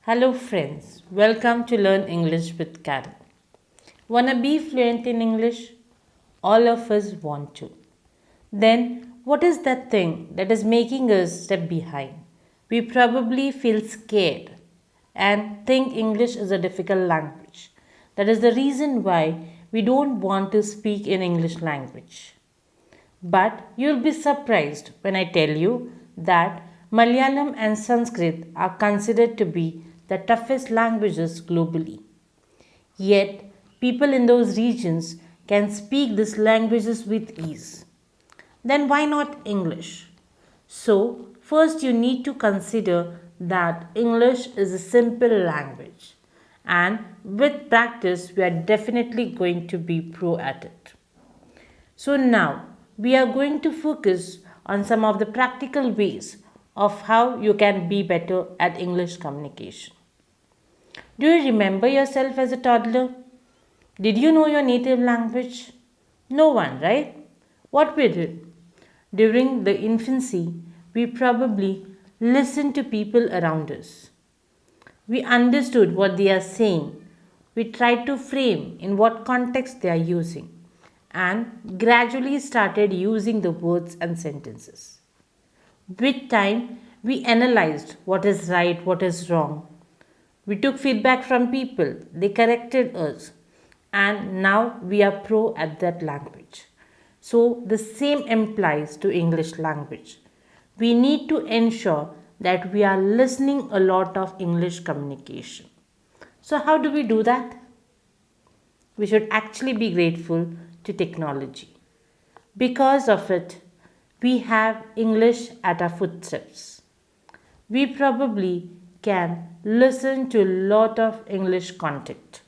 Hello, friends. Welcome to Learn English with Karen. Wanna be fluent in English? All of us want to. Then, what is that thing that is making us step behind? We probably feel scared and think English is a difficult language. That is the reason why we don't want to speak in English language. But you'll be surprised when I tell you that Malayalam and Sanskrit are considered to be the toughest languages globally. Yet, people in those regions can speak these languages with ease. Then why not English? So, first you need to consider that English is a simple language, and with practice, we are definitely going to be pro at it. So, now we are going to focus on some of the practical ways of how you can be better at English communication. Do you remember yourself as a toddler? Did you know your native language? No one, right? What we did? During the infancy, we probably listened to people around us. We understood what they are saying. We tried to frame in what context they are using and gradually started using the words and sentences. With time, we analyzed what is right, what is wrong. We took feedback from people, they corrected us, and now we are pro at that language. So, the same applies to English language. We need to ensure that we are listening a lot of English communication. So, how do we do that? We should actually be grateful to technology. Because of it, we have English at our footsteps. We probably can listen to a lot of English content.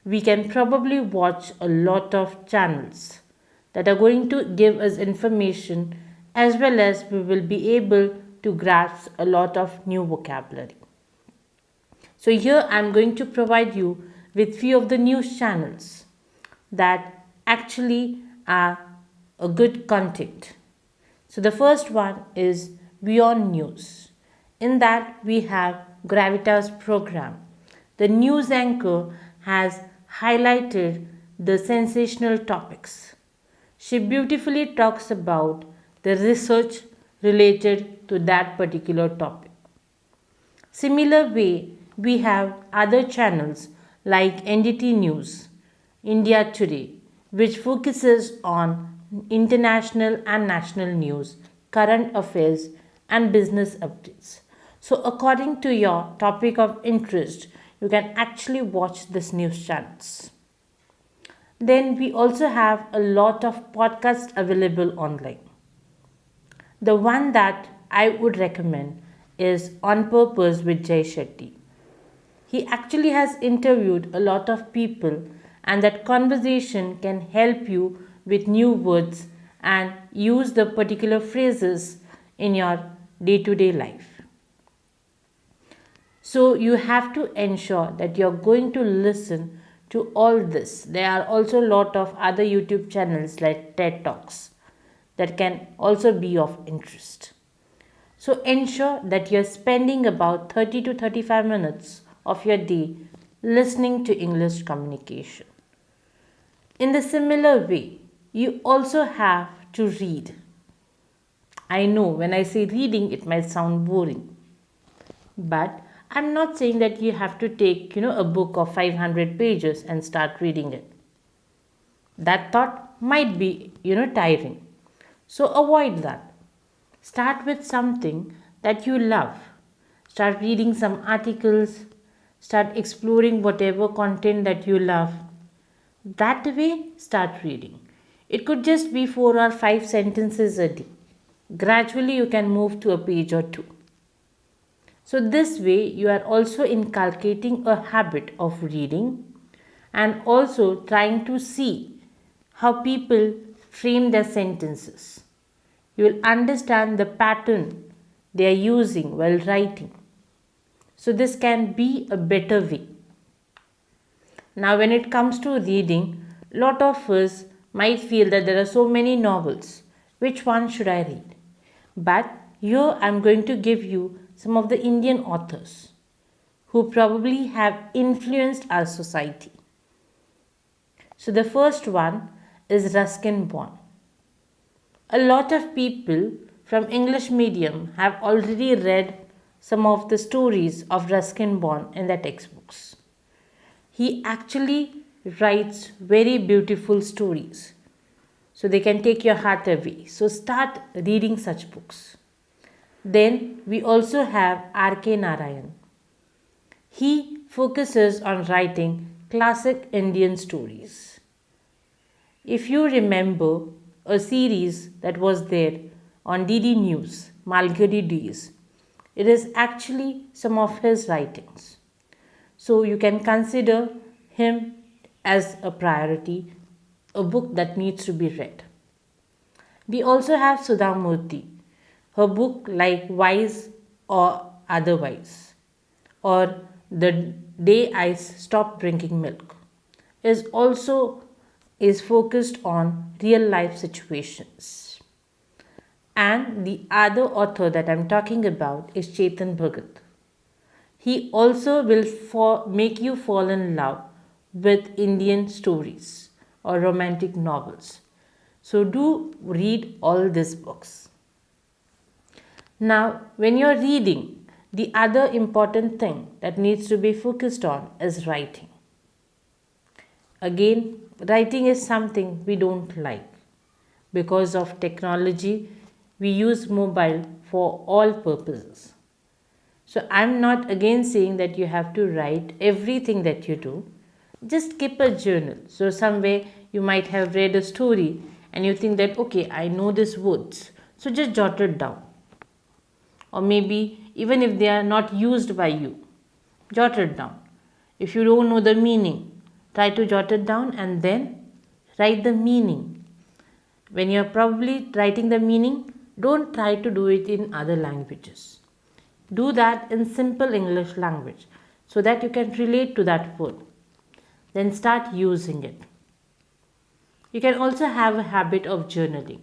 We can probably watch a lot of channels that are going to give us information as well as we will be able to grasp a lot of new vocabulary. So here I am going to provide you with few of the news channels that actually are a good content. So the first one is Beyond News. In that we have Gravitas program. The news anchor has highlighted the sensational topics. She beautifully talks about the research related to that particular topic. Similar way, we have other channels like NDT News, India Today, which focuses on international and national news, current affairs, and business updates. So, according to your topic of interest, you can actually watch this news channels. Then we also have a lot of podcasts available online. The one that I would recommend is On Purpose with Jay Shetty. He actually has interviewed a lot of people, and that conversation can help you with new words and use the particular phrases in your day to day life. So, you have to ensure that you're going to listen to all this. There are also a lot of other YouTube channels like TED Talks that can also be of interest. So ensure that you're spending about 30 to 35 minutes of your day listening to English communication. In the similar way, you also have to read. I know when I say reading, it might sound boring, but I'm not saying that you have to take, a book of 500 pages and start reading it. That thought might be, tiring. So avoid that. Start with something that you love. Start reading some articles. Start exploring whatever content that you love. That way, start reading. It could just be 4 or 5 sentences a day. Gradually, you can move to a page or two. So, this way, you are also inculcating a habit of reading and also trying to see how people frame their sentences. You will understand the pattern they are using while writing. So, this can be a better way. Now, when it comes to reading, a lot of us might feel that there are so many novels. Which one should I read? But here I am going to give you some of the Indian authors. who probably have influenced our society. So the first one is Ruskin Bond. A lot of people from English medium have already read some of the stories of Ruskin Bond in their textbooks. He actually writes very beautiful stories, so they can take your heart away. So start reading such books. Then we also have R.K. Narayan. He focuses on writing classic Indian stories. If you remember a series that was there on DD News, Malgudi Days, it is actually some of his writings. So you can consider him as a priority, a book that needs to be read. We also have Sudha Murthy, her book like Wise or Otherwise, or The Day I Stopped Drinking Milk, is focused on real life situations. And the other author that I'm talking about is Chetan Bhagat. He also will make you fall in love with Indian stories or romantic novels. So do read all these books. Now, when you're reading, the other important thing that needs to be focused on is writing. Again, writing is something we don't like. Because of technology, we use mobile for all purposes. So I'm not again saying that you have to write everything that you do. Just keep a journal. So somewhere you might have read a story and you think that, okay, I know these words. So just jot it down. Or maybe even if they are not used by you, jot it down. If you don't know the meaning, try to jot it down and then write the meaning. When you're probably writing the meaning, don't try to do it in other languages. Do that in simple English language so that you can relate to that word. Then start using it. You can also have a habit of journaling,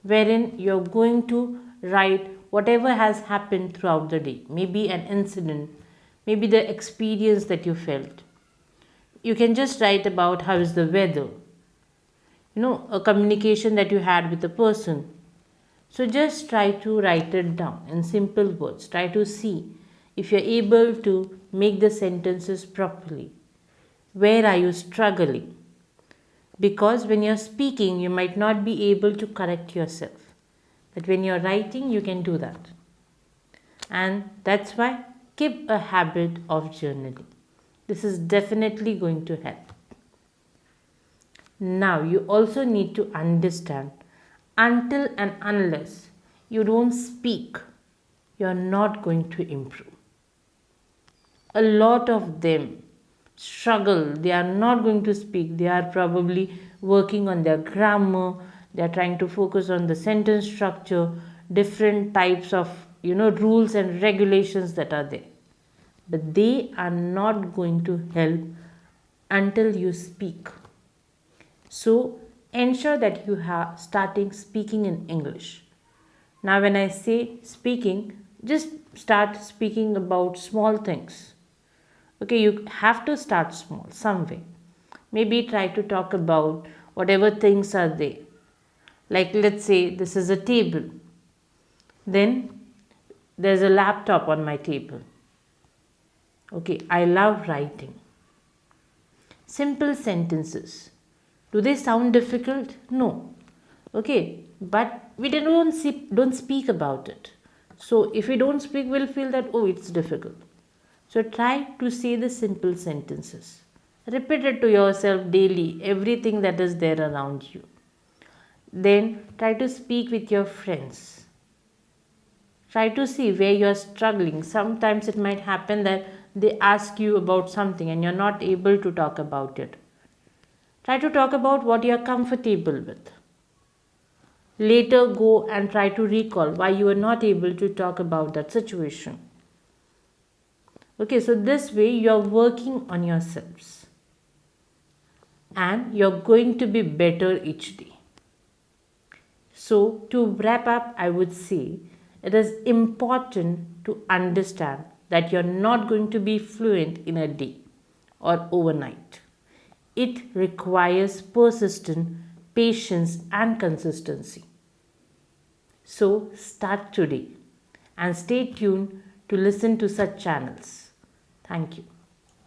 wherein you're going to write whatever has happened throughout the day. Maybe an incident, maybe the experience that you felt. You can just write about how is the weather, a communication that you had with a person. So just try to write it down in simple words. Try to see if you're able to make the sentences properly. Where are you struggling? Because when you're speaking, you might not be able to correct yourself. But when you're writing, you can do that. And that's why keep a habit of journaling. This is definitely going to help. Now, you also need to understand, until and unless you don't speak, you're not going to improve. A lot of them struggle. They are not going to speak. They are probably working on their grammar. They are trying to focus on the sentence structure, different types of rules and regulations that are there. But they are not going to help until you speak. So ensure that you are starting speaking in English. Now when I say speaking, just start speaking about small things. Okay, you have to start small, some way. Maybe try to talk about whatever things are there. Like let's say this is a table. Then there's a laptop on my table. Okay, I love writing. Simple sentences. Do they sound difficult? No. Okay, but we don't speak about it. So if we don't speak, we'll feel that, it's difficult. So try to say the simple sentences. Repeat it to yourself daily, everything that is there around you. Then try to speak with your friends. Try to see where you are struggling. Sometimes it might happen that they ask you about something and you're not able to talk about it. Try to talk about what you are comfortable with. Later go and try to recall why you were not able to talk about that situation. Okay, so this way you are working on yourselves. And you're going to be better each day. So to wrap up, I would say it is important to understand that you're not going to be fluent in a day or overnight. It requires persistence, patience, and consistency. So start today and stay tuned to listen to such channels. Thank you.